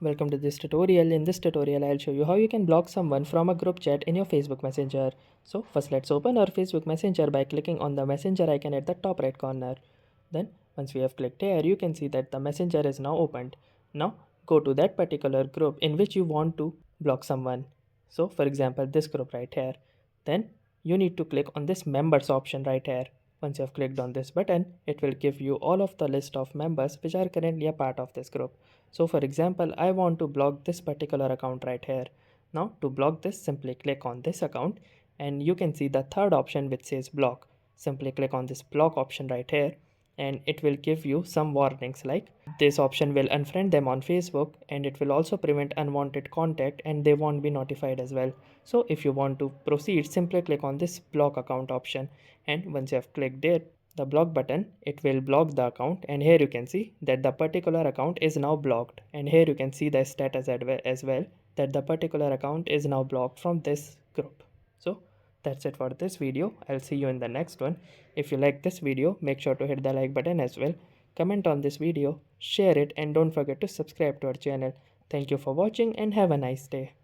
welcome to this tutorial. In this tutorial, I'll show you how you can block someone from a group chat in your Facebook Messenger. So first let's open our Facebook Messenger by clicking on the messenger icon at the top right corner. Then once we have clicked here, you can see that the messenger is now opened. Now go to that particular group in which you want to block someone. So for example, this group right here. Then you need to click on this members option right here. Once you have clicked on this button, it will give you all of the list of members which are currently a part of this group. So for example, I want to block this particular account right here. Now to block this, simply click on this account and you can see the third option which says block. Simply click on this block option right here and it will give you some warnings like this option will unfriend them on Facebook and it will also prevent unwanted contact and they won't be notified as well. So if you want to proceed, simply click on this block account option, and once you have clicked it, the block button, it will block the account, and here you can see that the particular account is now blocked, and here you can see the status as well that the particular account is now blocked from this group. So that's it for this video. I'll see you in the next one. If you like this video, make sure to hit the like button as well, comment on this video, share it, and don't forget to subscribe to our channel. Thank you for watching and have a nice day.